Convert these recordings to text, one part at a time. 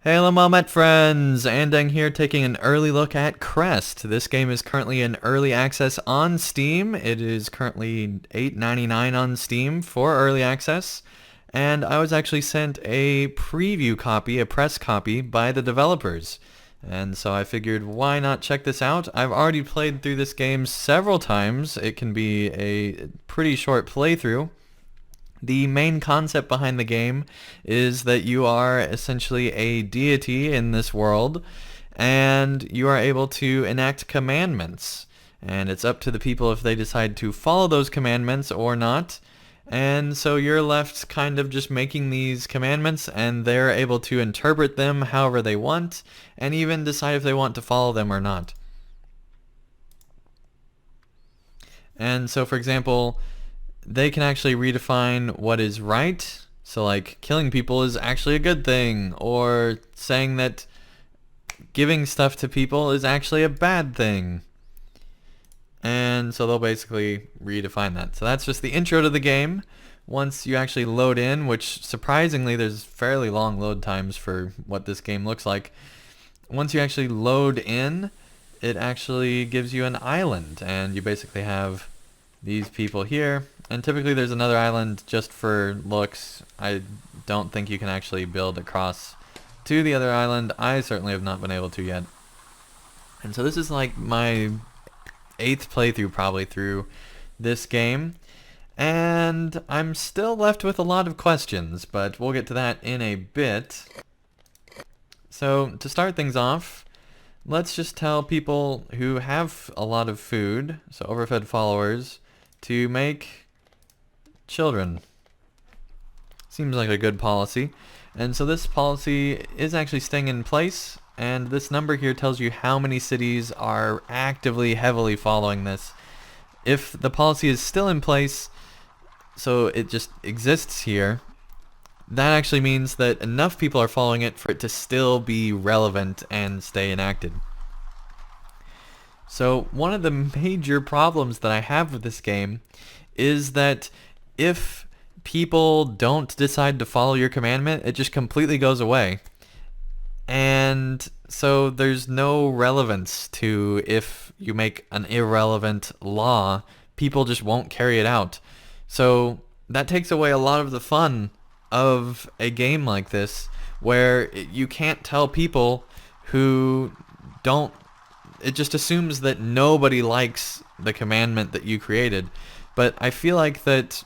Hello Mamet friends, Andang here taking an early look at Crest. This game is currently in early access on Steam. It is currently $8.99 on Steam for early access. And I was actually sent a preview copy, a press copy, by the developers. And so I figured why not check this out. I've already played through this game several times. It can be a pretty short playthrough. The main concept behind the game is that you are essentially a deity in this world, and you are able to enact commandments. And it's up to the people if they decide to follow those commandments or not. And so you're left kind of just making these commandments, and they're able to interpret them however they want, and even decide if they want to follow them or not. And so, for example, they can actually redefine what is right. So like killing people is actually a good thing, or saying that giving stuff to people is actually a bad thing. And so they'll basically redefine that. So that's just the intro to the game. Once you actually load in, which surprisingly there's fairly long load times for what this game looks like. Once you actually load in, it actually gives you an island, and you basically have these people here. And typically there's another island just for looks. I don't think you can actually build across to the other island. I certainly have not been able to yet. And so this is like my 8th playthrough probably through this game. And I'm still left with a lot of questions, but we'll get to that in a bit. So to start things off, let's just tell people who have a lot of food, so overfed followers, to make children. Seems like a good policy. And so this policy is actually staying in place, and this number here tells you how many cities are actively heavily following this. If the policy is still in place, so it just exists here, that actually means that enough people are following it for it to still be relevant and stay enacted. So one of the major problems that I have with this game is that if people don't decide to follow your commandment, it just completely goes away. And so there's no relevance to if you make an irrelevant law, people just won't carry it out. So that takes away a lot of the fun of a game like this, where you can't tell people who don't, it just assumes that nobody likes the commandment that you created. But I feel like that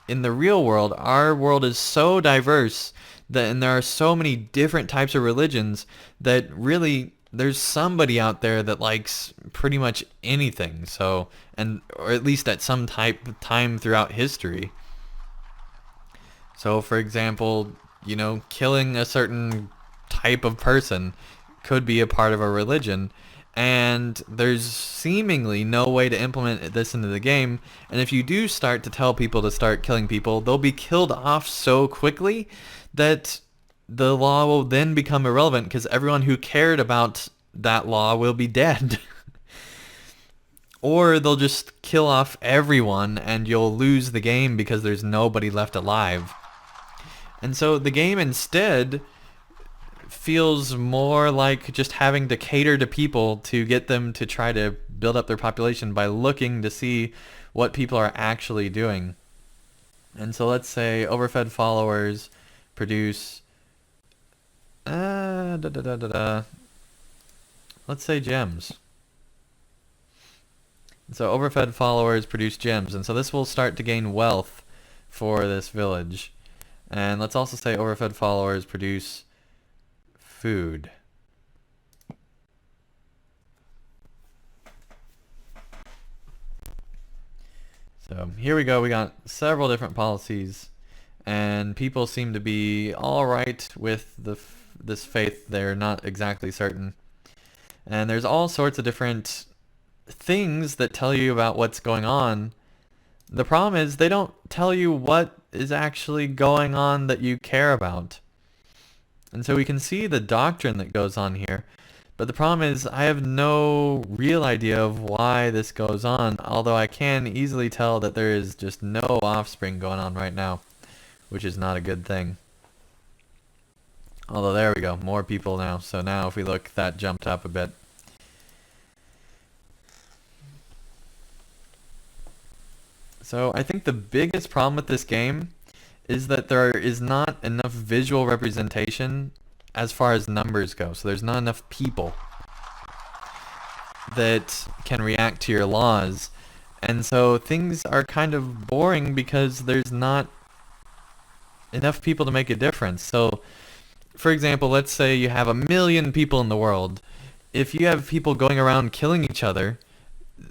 in the real world, our world is so diverse that, and there are so many different types of religions, that really there's somebody out there that likes pretty much anything. So, and or at least at some time throughout history. So for example, killing a certain type of person could be a part of a religion. And there's seemingly no way to implement this into the game. And if you do start to tell people to start killing people, they'll be killed off so quickly that the law will then become irrelevant, because everyone who cared about that law will be dead. Or they'll just kill off everyone and you'll lose the game because there's nobody left alive. And so the game instead feels more like just having to cater to people to get them to try to build up their population by looking to see what people are actually doing. And so let's say overfed followers produce let's say gems. So overfed followers produce gems, and so this will start to gain wealth for this village. And let's also say overfed followers produce food. So here we go. We got several different policies, and people seem to be all right with this faith. They're not exactly certain. And there's all sorts of different things that tell you about what's going on. The problem is they don't tell you what is actually going on that you care about. And so we can see the doctrine that goes on here. But the problem is I have no real idea of why this goes on, although I can easily tell that there is just no offspring going on right now, which is not a good thing. Although there we go, more people now. So now if we look, that jumped up a bit. So I think the biggest problem with this game is that there is not enough visual representation as far as numbers go. So there's not enough people that can react to your laws. And so things are kind of boring because there's not enough people to make a difference. So, for example, let's say you have 1,000,000 people in the world. If you have people going around killing each other,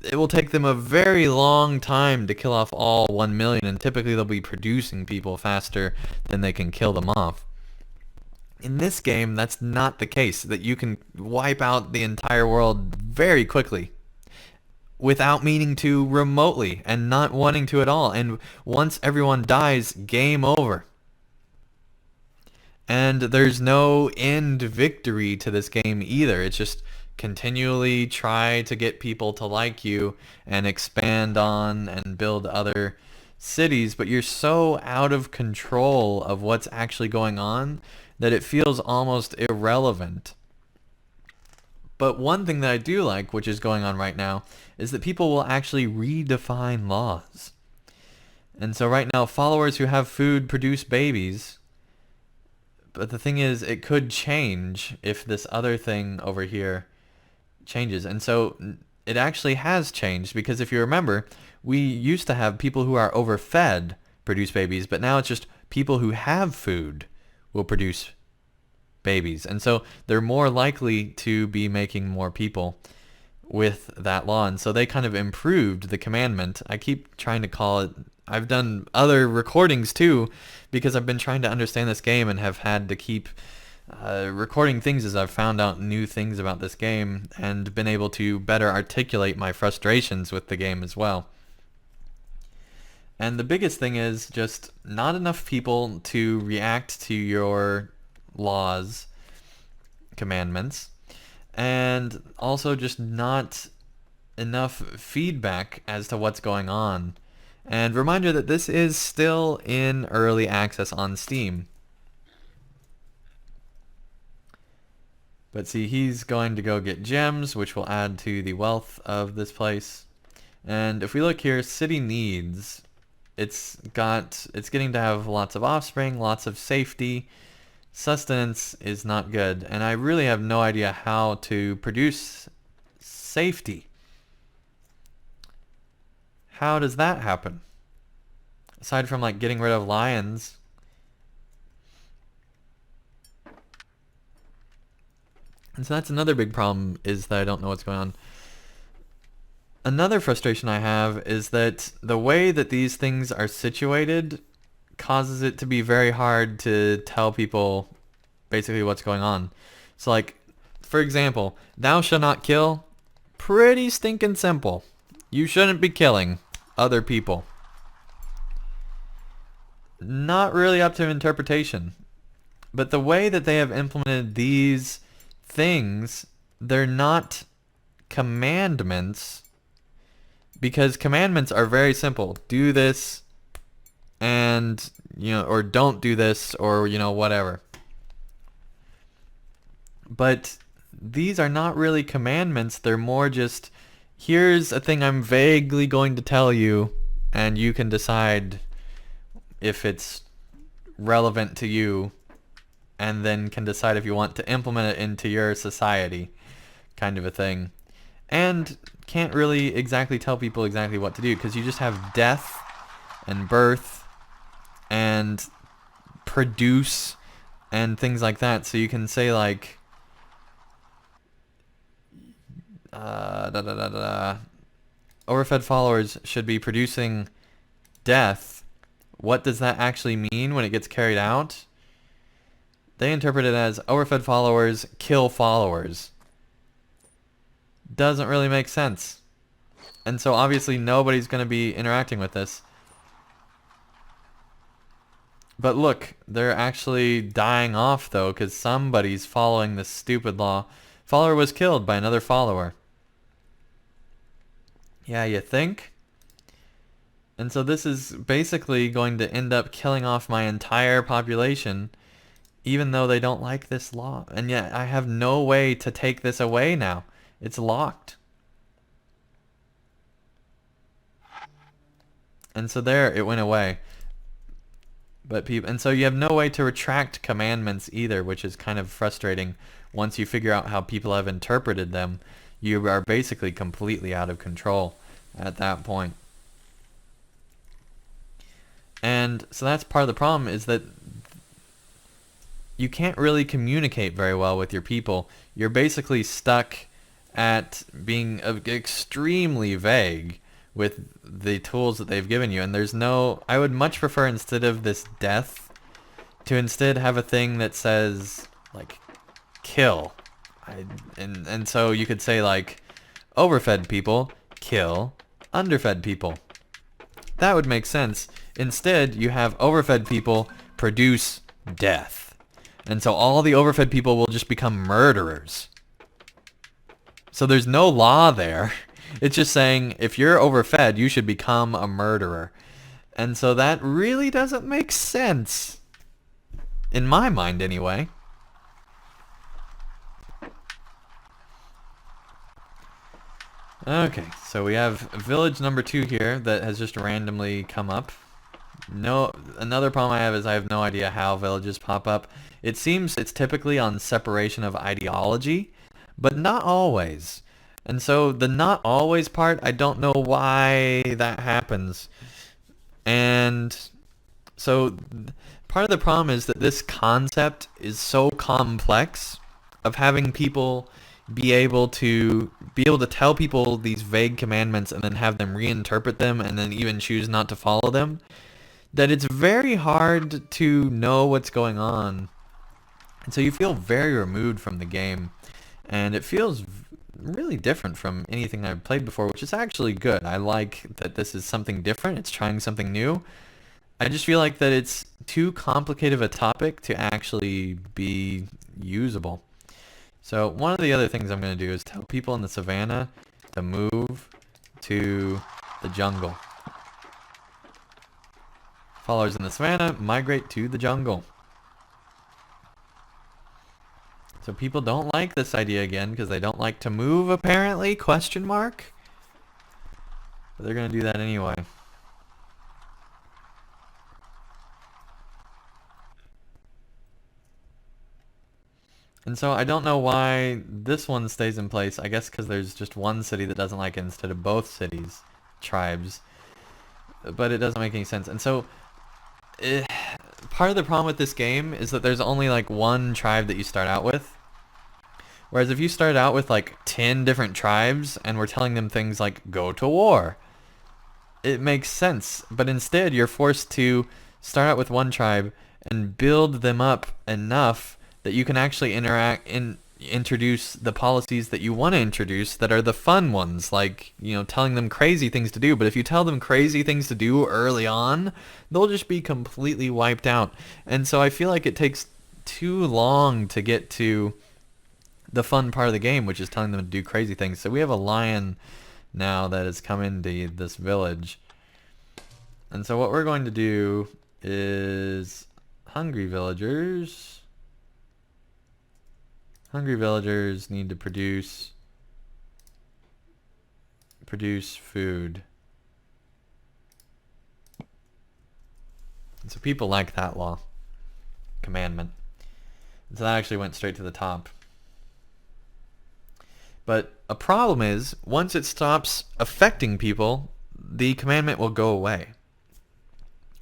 it will take them a very long time to kill off all 1,000,000, and typically they'll be producing people faster than they can kill them off. In this game, that's not the case, that you can wipe out the entire world very quickly without meaning to remotely and not wanting to at all. And once everyone dies, game over. And there's no end victory to this game either. It's just continually try to get people to like you and expand on and build other cities, but you're so out of control of what's actually going on that it feels almost irrelevant. But one thing that I do like, which is going on right now, is that people will actually redefine laws. And so right now, followers who have food produce babies. But the thing is, it could change if this other thing over here changes. And so it actually has changed, because if you remember, we used to have people who are overfed produce babies, but now it's just people who have food will produce babies. And so they're more likely to be making more people with that law. And so they kind of improved the commandment. I keep trying to call it, I've done other recordings too, because I've been trying to understand this game and have had to keep recording things as I've found out new things about this game and been able to better articulate my frustrations with the game as well. And the biggest thing is just not enough people to react to your laws, commandments, and also just not enough feedback as to what's going on. And reminder that this is still in early access on Steam. But see, he's going to go get gems, which will add to the wealth of this place. And if we look here, city needs, it's getting to have lots of offspring, lots of safety. Sustenance is not good, and I really have no idea how to produce safety. How does that happen? Aside from like getting rid of lions. And so that's another big problem, is that I don't know what's going on. Another frustration I have is that the way that these things are situated causes it to be very hard to tell people basically what's going on. So like, for example, thou shalt not kill, pretty stinking simple. You shouldn't be killing other people. Not really up to interpretation. But the way that they have implemented these things, they're not commandments, because commandments are very simple. Do this, and, or don't do this, or, whatever. But these are not really commandments. They're more just, here's a thing I'm vaguely going to tell you, and you can decide if it's relevant to you, and then can decide if you want to implement it into your society, kind of a thing. And can't really exactly tell people exactly what to do, because you just have death and birth and produce and things like that. So you can say like, overfed followers should be producing death. What does that actually mean when it gets carried out? They interpret it as overfed followers kill followers. Doesn't really make sense. And so obviously nobody's going to be interacting with this. But look, they're actually dying off though, because somebody's following this stupid law. Follower was killed by another follower. Yeah, you think? And so this is basically going to end up killing off my entire population even though they don't like this law. And yet I have no way to take this away now. It's locked. And so there, it went away. And so you have no way to retract commandments either, which is kind of frustrating. Once you figure out how people have interpreted them, you are basically completely out of control at that point. And so that's part of the problem, is that you can't really communicate very well with your people. You're basically stuck at being extremely vague with the tools that they've given you. And there's no... I would much prefer, instead of this death, to instead have a thing that says, like, kill. And so you could say, like, overfed people, kill underfed people. That would make sense. Instead, you have overfed people produce death. And so all the overfed people will just become murderers. So there's no law there. It's just saying, if you're overfed, you should become a murderer. And so that really doesn't make sense. In my mind, anyway. Okay, so we have village number 2 here that has just randomly come up. Another problem I have is I have no idea how villages pop up. It seems it's typically on separation of ideology, but not always. And so the not always part, I don't know why that happens. And so part of the problem is that this concept is so complex, of having people be able to tell people these vague commandments and then have them reinterpret them and then even choose not to follow them, that it's very hard to know what's going on. And so you feel very removed from the game, and it feels really different from anything I've played before, which is actually good. I like that this is something different. It's trying something new. I just feel like that it's too complicated of a topic to actually be usable. So one of the other things I'm going to do is tell people in the savannah to move to the jungle. Followers in the savannah, migrate to the jungle. So people don't like this idea again because they don't like to move, apparently, question mark. But they're going to do that anyway. And so I don't know why this one stays in place. I guess because there's just one city that doesn't like it instead of both cities, tribes. But it doesn't make any sense. And so part of the problem with this game is that there's only like one tribe that you start out with. Whereas if you started out with like 10 different tribes and we're telling them things like go to war, it makes sense. But instead you're forced to start out with one tribe and build them up enough that you can actually introduce the policies that you want to introduce that are the fun ones, like, you know, telling them crazy things to do. But if you tell them crazy things to do early on, they'll just be completely wiped out. And so I feel like it takes too long to get to the fun part of the game, which is telling them to do crazy things. So we have a lion now that has come into this village. And so what we're going to do is hungry villagers need to produce food. And so people like that law, commandment. And so that actually went straight to the top. But a problem is, once it stops affecting people, the commandment will go away.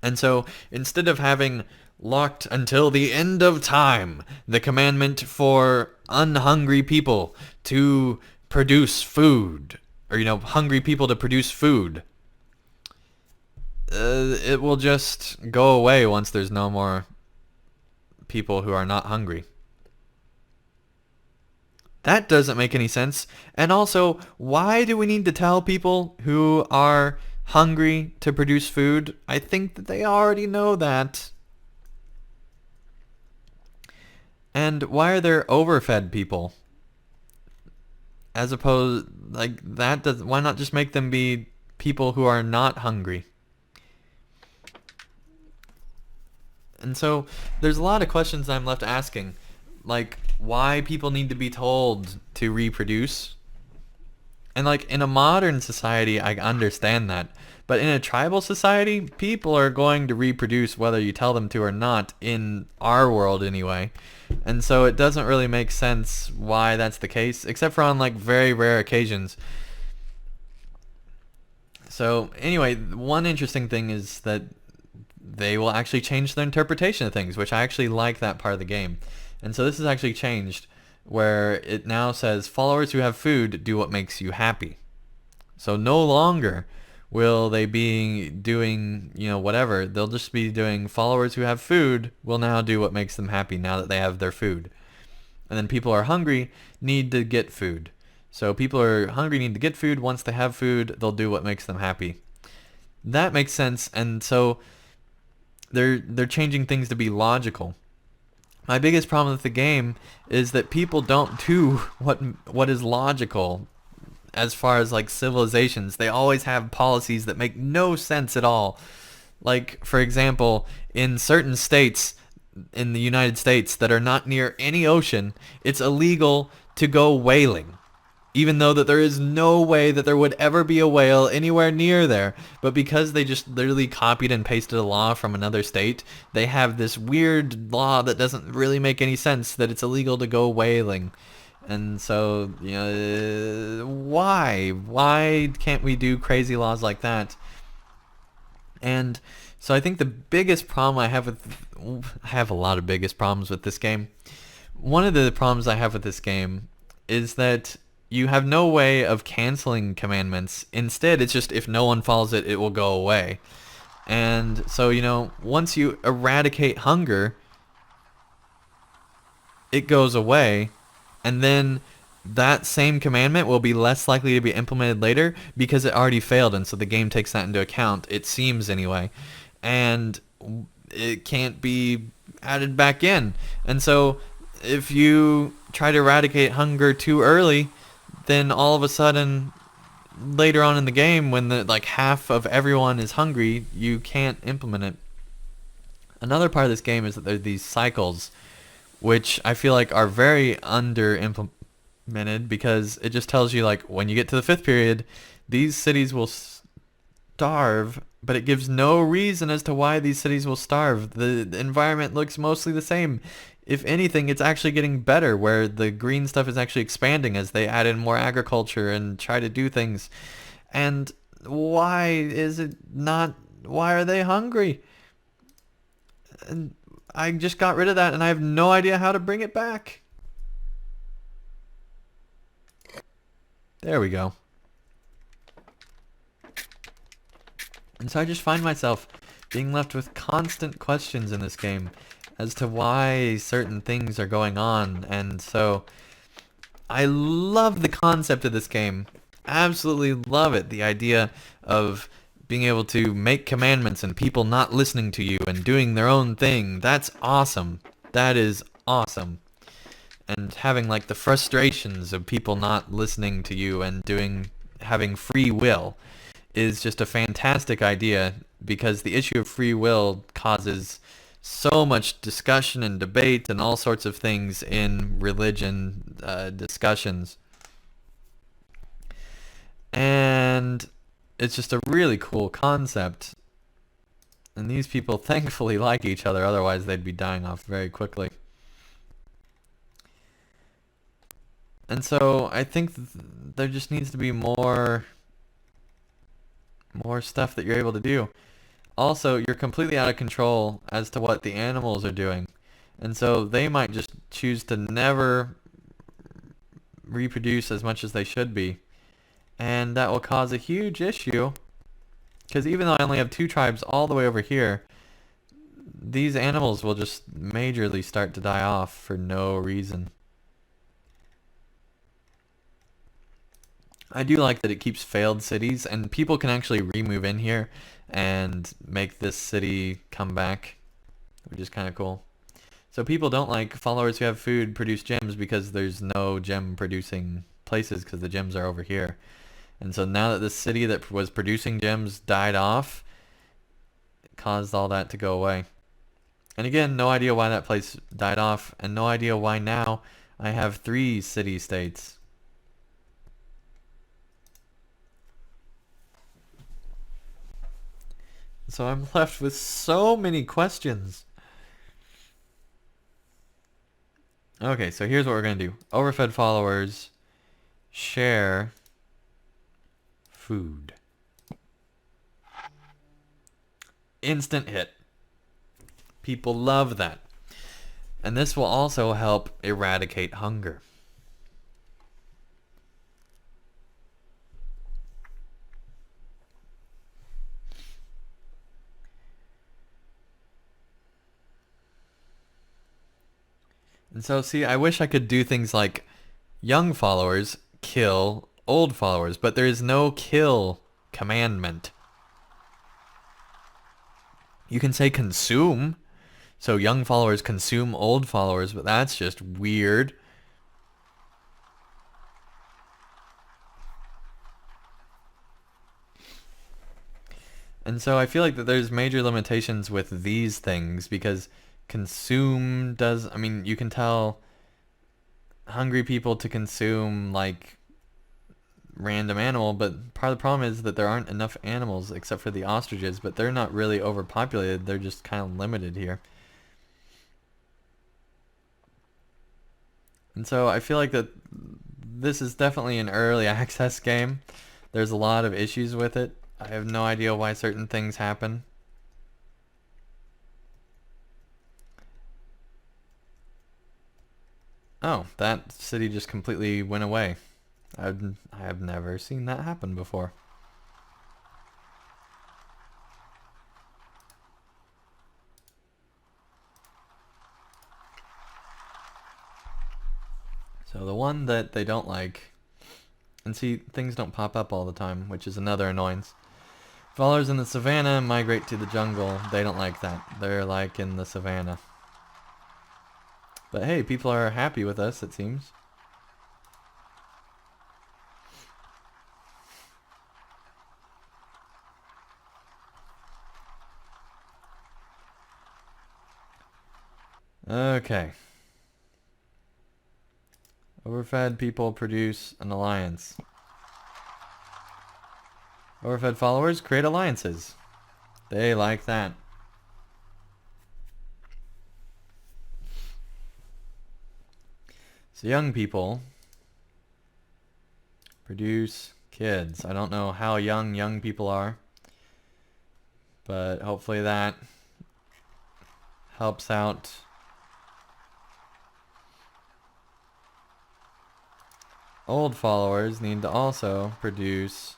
And so instead of having locked until the end of time the commandment for unhungry people to produce food, or, you know, hungry people to produce food, it will just go away once there's no more people who are not hungry. That doesn't make any sense. And also, why do we need to tell people who are hungry to produce food? I think that they already know that. And why are there overfed people? As opposed, like, why not just make them be people who are not hungry? And so there's a lot of questions I'm left asking, like why people need to be told to reproduce. And like in a modern society, I understand that. But in a tribal society, people are going to reproduce whether you tell them to or not, in our world anyway. And so it doesn't really make sense why that's the case, except for on like very rare occasions. So anyway, one interesting thing is that they will actually change their interpretation of things, which I actually like that part of the game. And so this is actually changed, where it now says followers who have food do what makes you happy. So no longer will they be doing, whatever. They'll just be doing followers who have food will now do what makes them happy now that they have their food. And then people are hungry, need to get food. So people are hungry, need to get food. Once they have food, they'll do what makes them happy. That makes sense. And so they're changing things to be logical. My biggest problem with the game is that people don't do what is logical as far as like civilizations. They always have policies that make no sense at all. Like, for example, in certain states in the United States that are not near any ocean, it's illegal to go whaling, even though that there is no way that there would ever be a whale anywhere near there. But because they just literally copied and pasted a law from another state, they have this weird law that doesn't really make any sense, that it's illegal to go whaling. And so, why? Why can't we do crazy laws like that? And so I think the biggest problem I have a lot of biggest problems with this game. One of the problems I have with this game is that you have no way of canceling commandments. Instead, it's just if no one follows it, it will go away. And so, once you eradicate hunger, it goes away. And then that same commandment will be less likely to be implemented later because it already failed. And so the game takes that into account, it seems anyway. And it can't be added back in. And so if you try to eradicate hunger too early, then all of a sudden later on in the game, when half of everyone is hungry, you can't implement it. Another part of this game is that there are these cycles, which I feel like are very under implemented, because it just tells you like when you get to the 5th period, these cities will starve, but it gives no reason as to why these cities will starve. The environment looks mostly the same. If anything, it's actually getting better, where the green stuff is actually expanding as they add in more agriculture and try to do things. And why is it not? Why are they hungry? And I just got rid of that, and I have no idea how to bring it back. There we go. And so I just find myself being left with constant questions in this game as to why certain things are going on. And so I love the concept of this game. Absolutely love it. The idea of being able to make commandments and people not listening to you and doing their own thing. That's awesome. That is awesome. And having like the frustrations of people not listening to you and having free will is just a fantastic idea, because the issue of free will causes so much discussion and debate and all sorts of things in religion discussions. And it's just a really cool concept. And these people thankfully like each other, otherwise they'd be dying off very quickly. And so I think there just needs to be more stuff that you're able to do. Also, you're completely out of control as to what the animals are doing. And so they might just choose to never reproduce as much as they should be. And that will cause a huge issue, because even though I only have 2 tribes all the way over here, these animals will just majorly start to die off for no reason. I do like that it keeps failed cities, and people can actually re-move in here and make this city come back, which is kind of cool. So people don't like followers who have food produce gems, because there's no gem producing places, because the gems are over here. And so now that this city that was producing gems died off, it caused all that to go away. And again, no idea why that place died off, and no idea why now I have 3 city-states. So I'm left with so many questions. Okay, so here's what we're going to do. Overfed followers share food. Instant hit. People love that. And this will also help eradicate hunger. And so, see, I wish I could do things like young followers kill old followers, but there is no kill commandment. You can say consume, so young followers consume old followers, but that's just weird. And so I feel like that there's major limitations with these things because consume does, I mean, you can tell hungry people to consume like random animal, but part of the problem is that there aren't enough animals except for the ostriches, but they're not really overpopulated, they're just kind of limited here. And so I feel like that this is definitely an early access game. There's a lot of issues with it. I have no idea why certain things happen. Oh, that city just completely went away. I have never seen that happen before. So the one that they don't like, and see, things don't pop up all the time, which is another annoyance. Followers in the savannah migrate to the jungle. They don't like that. They're like in the savannah. But hey, people are happy with us, it seems. Okay. Overfed people produce an alliance. Overfed followers create alliances. They like that. So young people produce kids. I don't know how young people are, but hopefully that helps out. Old followers need to also produce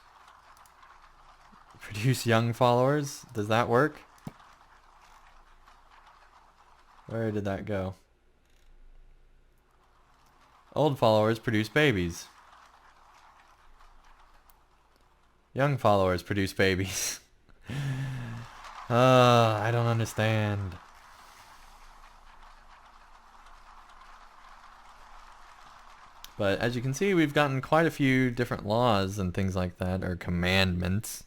young followers. Does that work? Where did that go? Old followers produce babies. Young followers produce babies. I don't understand. But as you can see, we've gotten quite a few different laws and things like that, or commandments.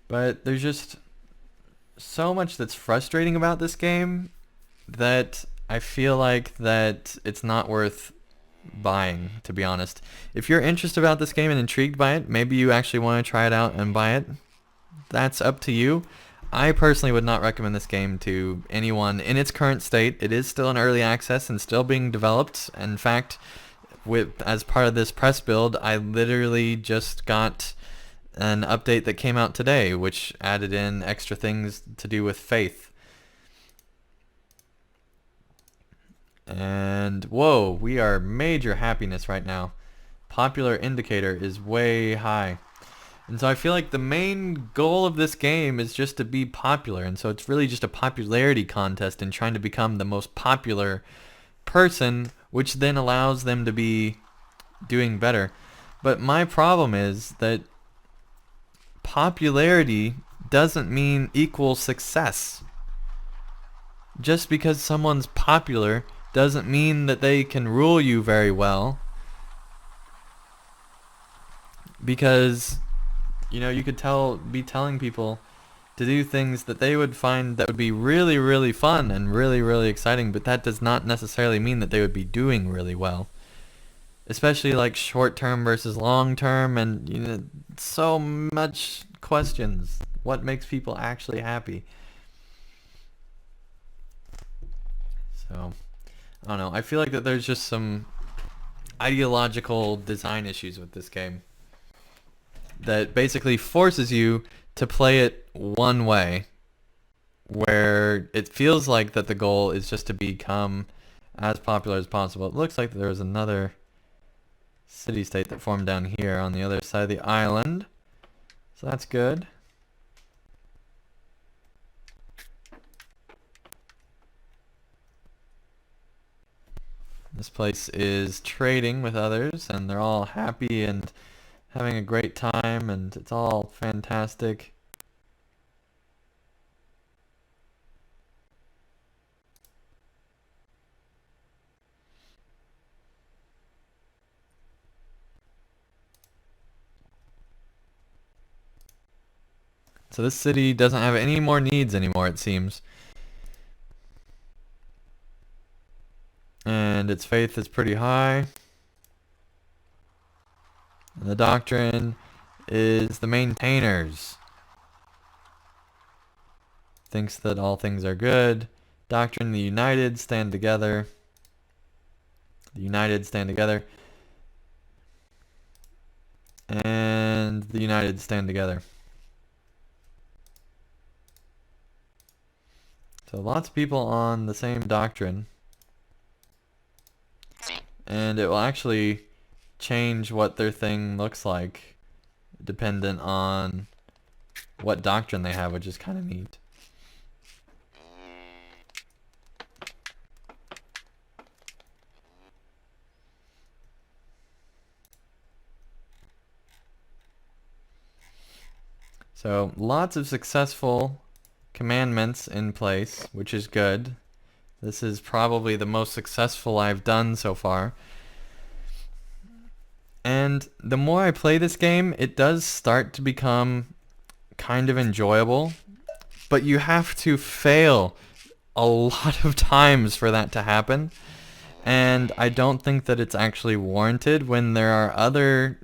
But there's just so much that's frustrating about this game that I feel like that it's not worth buying, to be honest. If you're interested about this game and intrigued by it, maybe you actually want to try it out and buy it. That's up to you. I personally would not recommend this game to anyone in its current state. It is still in early access and still being developed. In fact, as part of this press build, I literally just got an update that came out today, which added in extra things to do with faith. And whoa, we are major happiness right now. Popular indicator is way high. And so I feel like the main goal of this game is just to be popular. And so it's really just a popularity contest in trying to become the most popular person, which then allows them to be doing better. But my problem is that popularity doesn't mean equal success. Just because someone's popular doesn't mean that they can rule you very well. Because, you know, you could be telling people, to do things that they would find that would be really, really fun and really, really exciting, but that does not necessarily mean that they would be doing really well. Especially like short term versus long term, and so much questions. What makes people actually happy? So, I don't know. I feel like that there's just some ideological design issues with this game that basically forces you to play it one way, where it feels like that the goal is just to become as popular as possible. It looks like there was another city-state that formed down here on the other side of the island, so that's good. This place is trading with others, and they're all happy and having a great time, and it's all fantastic. So this city doesn't have any more needs anymore, it seems. And its faith is pretty high. And the doctrine is the maintainers. Thinks that all things are good. Doctrine, the united stand together. The united stand together. And the united stand together. So lots of people on the same doctrine. And it will actually change what their thing looks like dependent on what doctrine they have, which is kind of neat. So lots of successful commandments in place, which is good. This is probably the most successful I've done so far. And the more I play this game, it does start to become kind of enjoyable, but you have to fail a lot of times for that to happen. And I don't think that it's actually warranted when there are other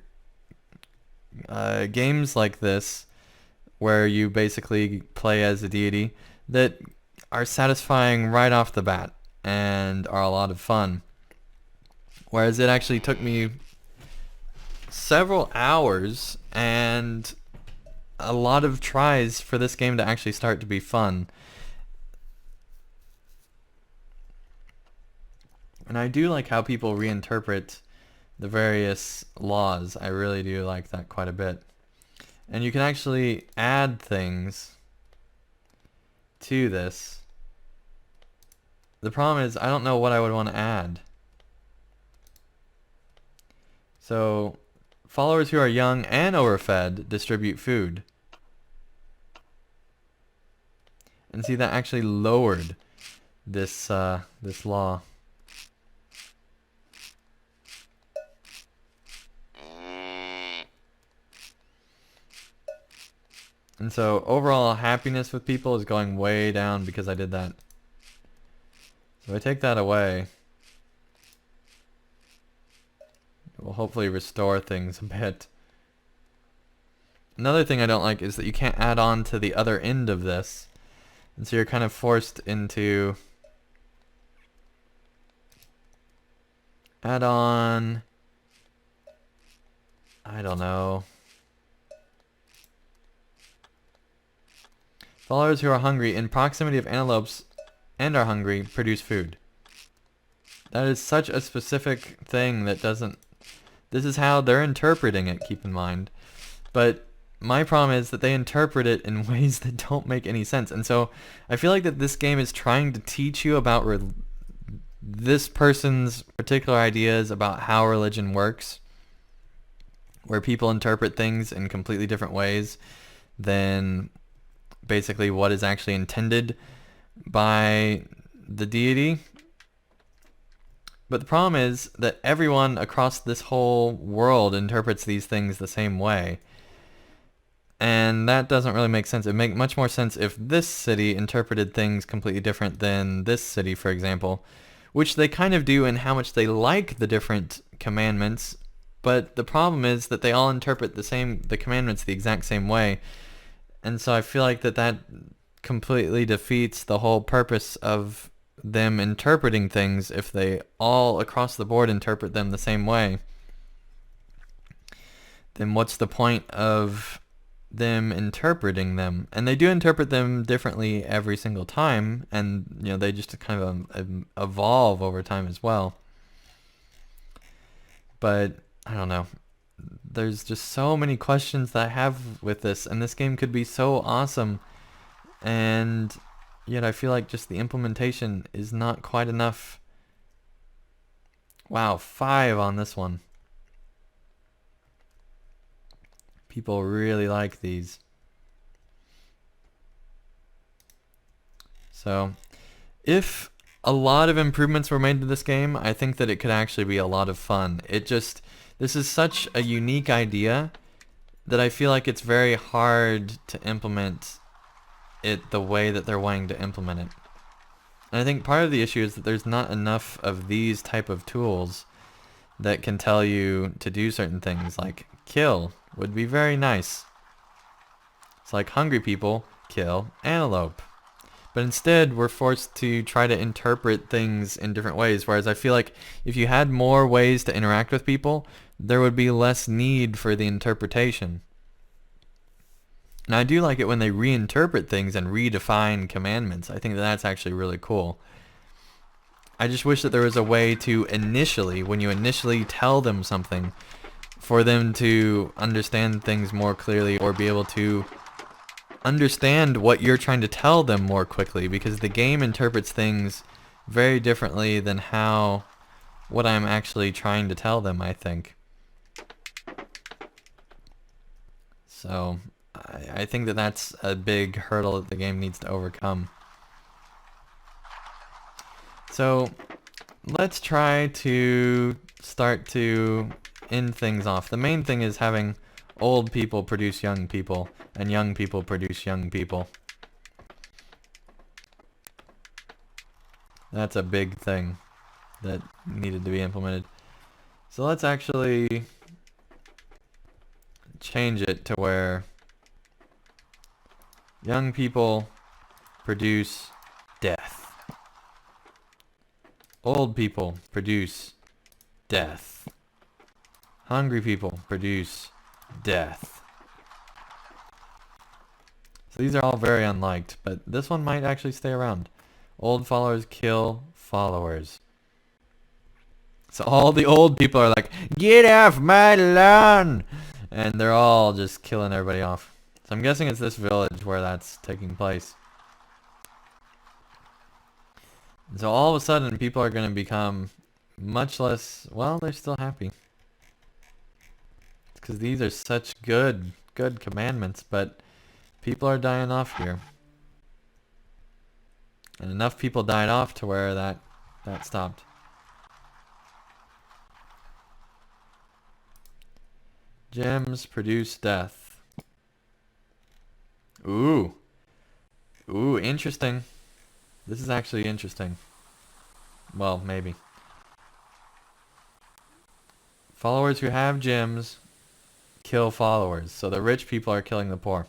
games like this where you basically play as a deity that are satisfying right off the bat and are a lot of fun. Whereas it actually took me several hours and a lot of tries for this game to actually start to be fun. And I do like how people reinterpret the various laws. I really do like that quite a bit. And you can actually add things to this. The problem is I don't know what I would want to add. So followers who are young and overfed distribute food. And see, that actually lowered this this law. And so overall happiness with people is going way down because I did that. So I take that away. It will hopefully restore things a bit. Another thing I don't like is that you can't add on to the other end of this. And so you're kind of forced into add on, I don't know. Followers who are hungry in proximity of antelopes and are hungry produce food. That is such a specific thing that doesn't... This is how they're interpreting it, keep in mind. But my problem is that they interpret it in ways that don't make any sense. And so I feel like that this game is trying to teach you about this person's particular ideas about how religion works, where people interpret things in completely different ways than basically what is actually intended by the deity. But the problem is that everyone across this whole world interprets these things the same way. And that doesn't really make sense. It would make much more sense if this city interpreted things completely different than this city, for example, which they kind of do in how much they like the different commandments. But the problem is that they all interpret the commandments the exact same way. And so I feel like that completely defeats the whole purpose of them interpreting things if they all across the board interpret them the same way. Then what's the point of them interpreting them? And they do interpret them differently every single time, and they just kind of evolve over time as well. But I don't know. There's just so many questions that I have with this, and this game could be so awesome, and yet I feel like just the implementation is not quite enough. Wow, 5 on this one. People really like these. So, if a lot of improvements were made to this game, I think that it could actually be a lot of fun. This is such a unique idea that I feel like it's very hard to implement it the way that they're wanting to implement it. And I think part of the issue is that there's not enough of these type of tools that can tell you to do certain things, like kill would be very nice. It's like hungry people kill antelope. But instead, we're forced to try to interpret things in different ways, whereas I feel like if you had more ways to interact with people, there would be less need for the interpretation. And I do like it when they reinterpret things and redefine commandments. I think that's actually really cool. I just wish that there was a way to initially, when you initially tell them something, for them to understand things more clearly or be able to understand what you're trying to tell them more quickly, because the game interprets things very differently than what I'm actually trying to tell them, I think. So I think that that's a big hurdle that the game needs to overcome. So let's try to start to end things off. The main thing is having old people produce young people, and young people produce young people. That's a big thing that needed to be implemented. So let's actually change it to where young people produce death. Old people produce death. Hungry people produce death. So these are all very unliked, but this one might actually stay around. Old followers kill followers. So all the old people are like, get off my lawn! And they're all just killing everybody off. So I'm guessing it's this village where that's taking place. And so all of a sudden people are going to become much less, well, they're still happy. Because these are such good commandments, but people are dying off here. And enough people died off to where that stopped. Gems produce death. Ooh, interesting. This is actually interesting. Well, maybe. Followers who have gems kill followers. So the rich people are killing the poor.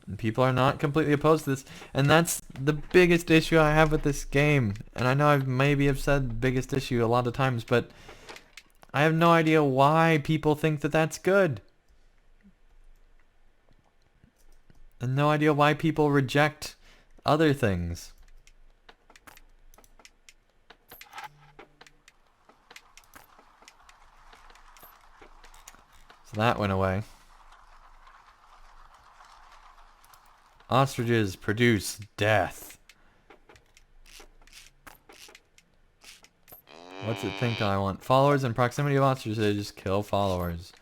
And people are not completely opposed to this. And that's the biggest issue I have with this game. And I know I've maybe have said biggest issue a lot of times, but I have no idea why people think that that's good. And no idea why people reject other things. So that went away. Ostriches produce death. What's it think I want? Followers in proximity of ostriches kill followers.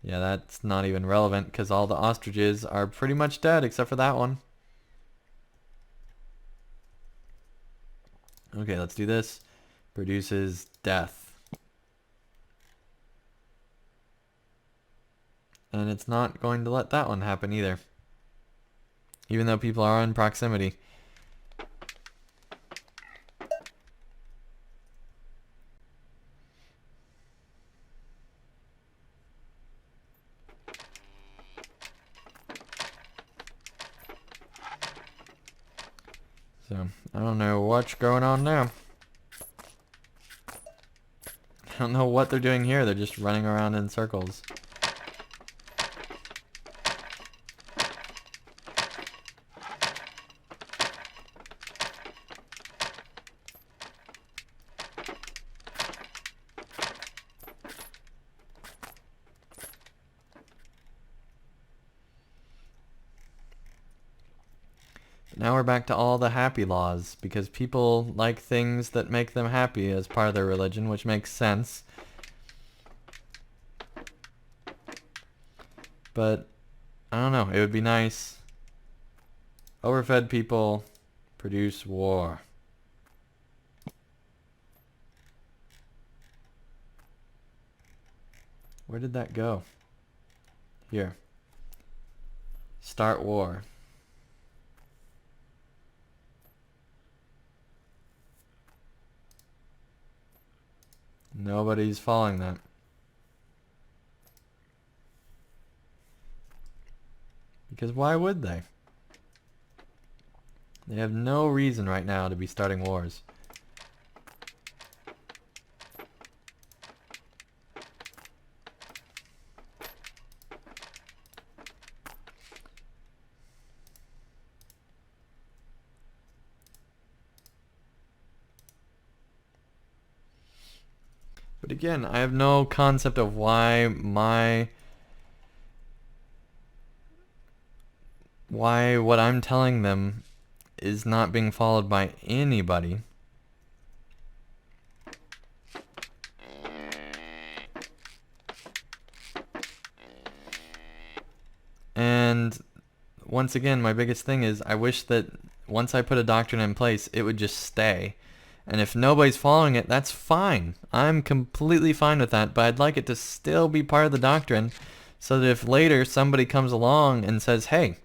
Yeah, that's not even relevant because all the ostriches are pretty much dead except for that one. Okay, let's do this. Produces death. And it's not going to let that one happen either. Even though people are in proximity. So, I don't know what's going on now. I don't know what they're doing here. They're just running around in circles. Now we're back to all the happy laws, because people like things that make them happy as part of their religion, which makes sense. But, I don't know, it would be nice. Overfed people produce war. Where did that go? Here. Start war. Nobody's following that. Because why would they? They have no reason right now to be starting wars. But again, I have no concept of why what I'm telling them is not being followed by anybody. And once again, my biggest thing is I wish that once I put a doctrine in place, it would just stay. And if nobody's following it, that's fine. I'm completely fine with that, but I'd like it to still be part of the doctrine so that if later somebody comes along and says, hey,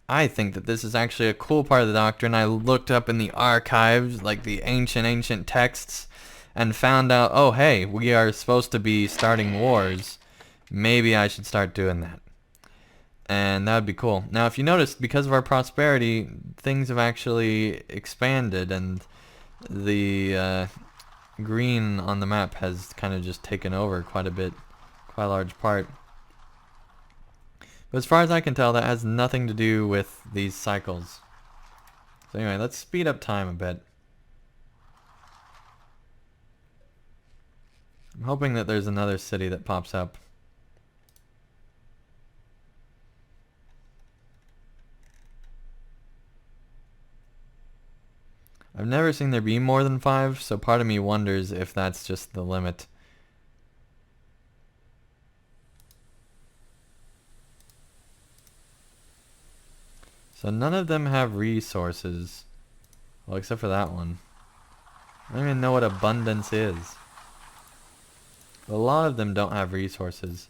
I think that this is actually a cool part of the doctrine. I looked up in the archives, like the ancient texts, and found out, oh, hey, we are supposed to be starting wars. Maybe I should start doing that. And that would be cool. Now, if you notice, because of our prosperity, things have actually expanded, and the green on the map has kind of just taken over quite a bit, quite a large part. But as far as I can tell, that has nothing to do with these cycles. So anyway, let's speed up time a bit. I'm hoping that there's another city that pops up. I've never seen there be more than 5, so part of me wonders if that's just the limit. So none of them have resources. Well, except for that one. I don't even know what abundance is. But a lot of them don't have resources.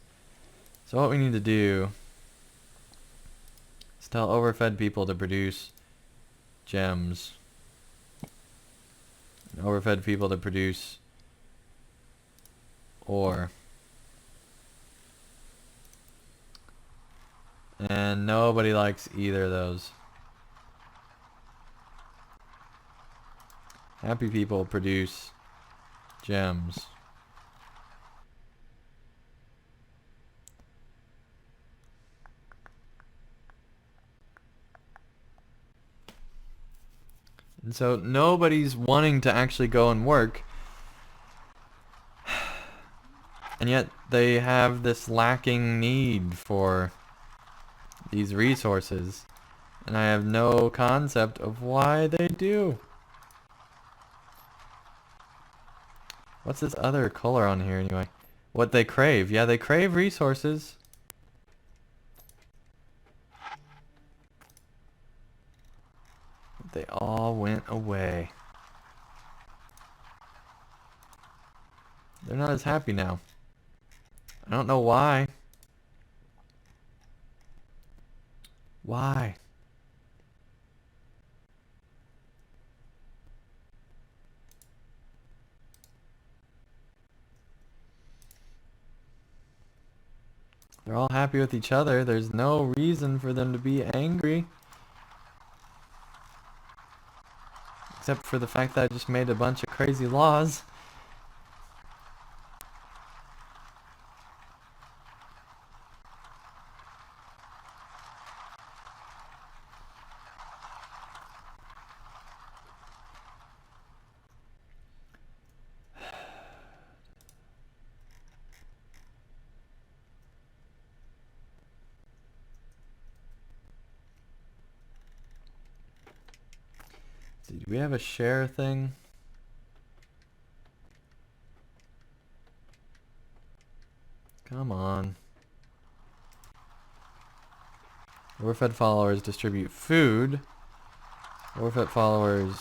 So what we need to do is tell overfed people to produce gems. And overfed people to produce ore. And nobody likes either of those. Happy people produce gems. And so nobody's wanting to actually go and work. And yet they have this lacking need for these resources. And I have no concept of why they do. What's this other color on here anyway? What they crave. Yeah, they crave resources. They all went away. They're not as happy now. I don't know why. Why? They're all happy with each other. There's no reason for them to be angry. Except for the fact that I just made a bunch of crazy laws. Do we have a share thing? Come on. Overfed followers distribute food. Overfed followers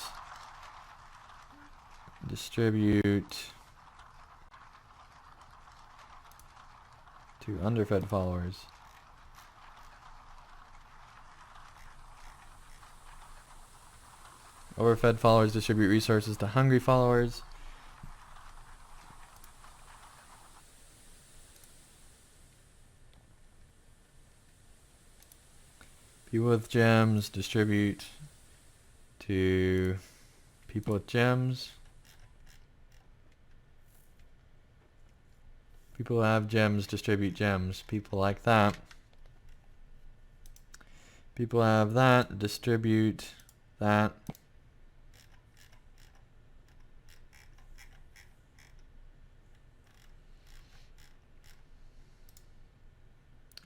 distribute to underfed followers. Overfed followers distribute resources to hungry followers. People with gems distribute to people with gems. People who have gems distribute gems. People like that. People who have that distribute that.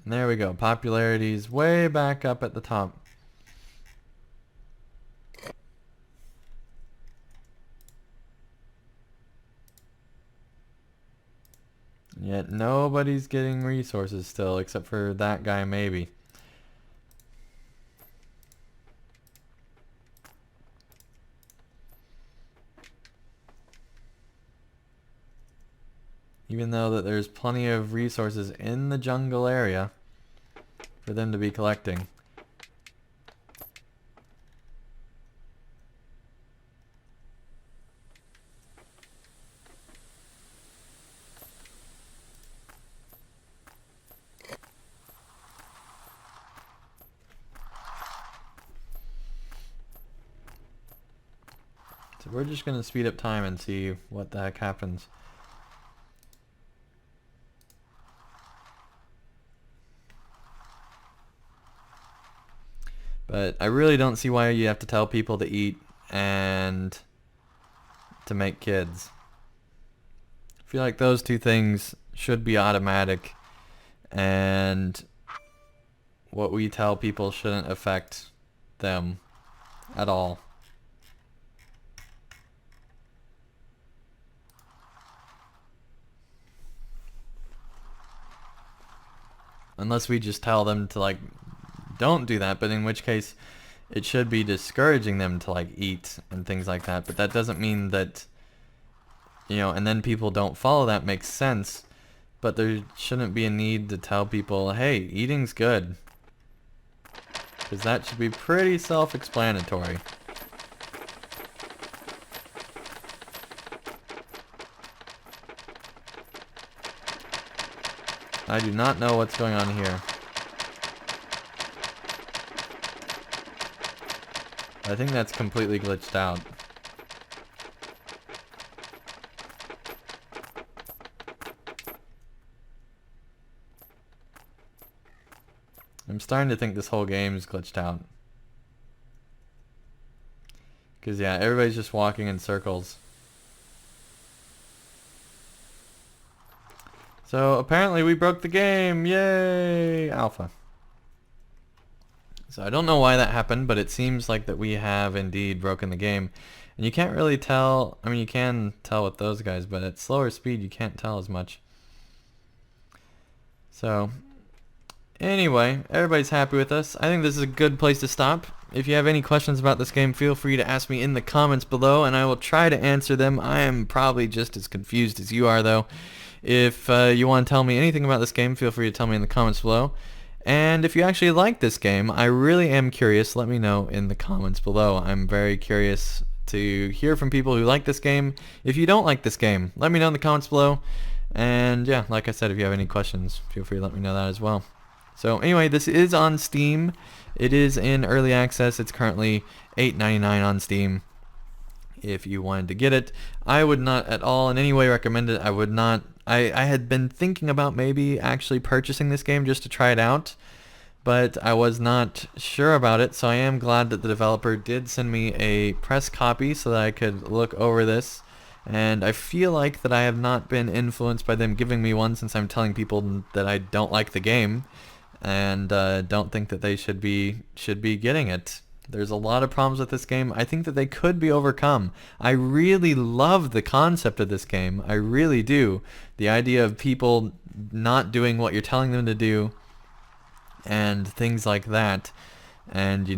And there we go. Popularity's way back up at the top. And yet nobody's getting resources still, except for that guy maybe. Even though that there's plenty of resources in the jungle area for them to be collecting. So we're just going to speed up time and see what the heck happens. But I really don't see why you have to tell people to eat and to make kids. I feel like those two things should be automatic, and what we tell people shouldn't affect them at all. Unless we just tell them to, like, don't do that, but in which case it should be discouraging them to, like, eat and things like that. But that doesn't mean that, you know, and then people don't follow that makes sense. But there shouldn't be a need to tell people, hey, eating's good. Because that should be pretty self-explanatory. I do not know what's going on here. I think that's completely glitched out. I'm starting to think this whole game's glitched out. Because, yeah, everybody's just walking in circles. So, apparently we broke the game! Yay! Alpha. So I don't know why that happened, but it seems like that we have indeed broken the game. And you can't really tell, I mean you can tell with those guys, but at slower speed you can't tell as much. So, anyway, everybody's happy with us. I think this is a good place to stop. If you have any questions about this game, feel free to ask me in the comments below, and I will try to answer them. I am probably just as confused as you are, though. If you want to tell me anything about this game, feel free to tell me in the comments below. And if you actually like this game, I really am curious. Let me know in the comments below. I'm very curious to hear from people who like this game. If you don't like this game, let me know in the comments below. And yeah, like I said, if you have any questions, feel free to let me know that as well. So anyway, this is on Steam. It is in early access. It's currently $8.99 on Steam. If you wanted to get it, I would not at all in any way recommend it. I would not. I had been thinking about maybe actually purchasing this game just to try it out, but I was not sure about it, so I am glad that the developer did send me a press copy so that I could look over this. And I feel like that I have not been influenced by them giving me one, since I'm telling people that I don't like the game and don't think that they should be getting it. There's a lot of problems with this game. I think that they could be overcome. I really love the concept of this game. I really do. The idea of people not doing what you're telling them to do and things like that. And,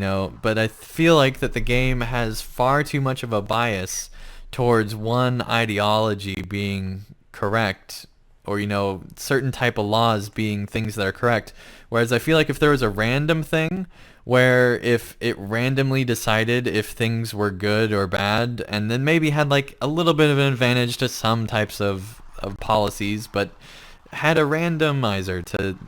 but I feel like that the game has far too much of a bias towards one ideology being correct, or, certain type of laws being things that are correct. Whereas I feel like if there was a random thing where if it randomly decided if things were good or bad, and then maybe had like a little bit of an advantage to some types of policies, but had a randomizer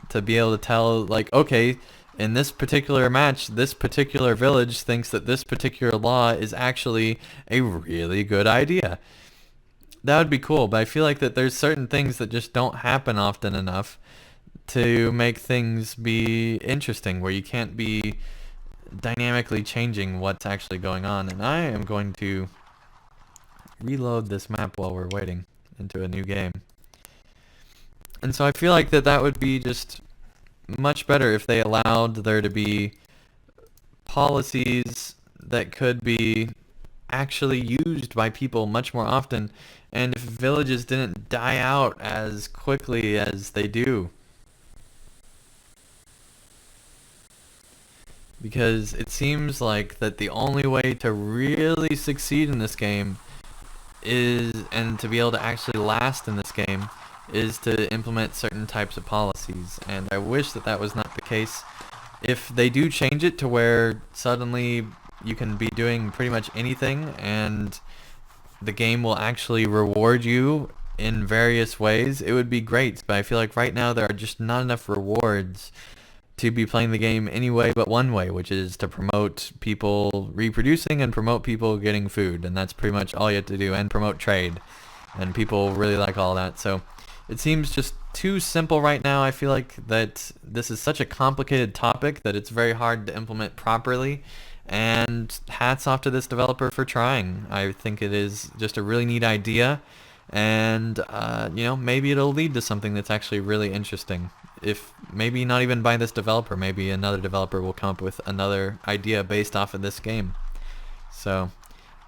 to be able to tell, like, okay, in this particular match, this particular village thinks that this particular law is actually a really good idea. That would be cool, but I feel like that there's certain things that just don't happen often enough to make things be interesting, where you can't be dynamically changing what's actually going on. And I am going to reload this map while we're waiting into a new game. And so I feel like that would be just much better if they allowed there to be policies that could be actually used by people much more often, and if villages didn't die out as quickly as they do. Because it seems like that the only way to really succeed in this game is, and to be able to actually last in this game, is to implement certain types of policies. And I wish that was not the case. If they do change it to where suddenly you can be doing pretty much anything and the game will actually reward you in various ways, it would be great. But I feel like right now there are just not enough rewards to be playing the game any way but one way, which is to promote people reproducing and promote people getting food, and that's pretty much all you have to do, and promote trade, and people really like all that. So it seems just too simple right now. I feel like that this is such a complicated topic that it's very hard to implement properly, and hats off to this developer for trying. I think it is just a really neat idea, and maybe it'll lead to something that's actually really interesting. If maybe not even by this developer, maybe another developer will come up with another idea based off of this game. So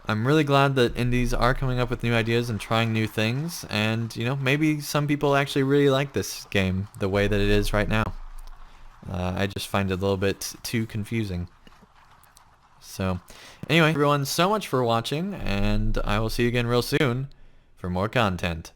I'm really glad that indies are coming up with new ideas and trying new things, and maybe some people actually really like this game the way that it is right now. I just find it a little bit too confusing. So anyway, everyone, so much for watching, and I will see you again real soon for more content.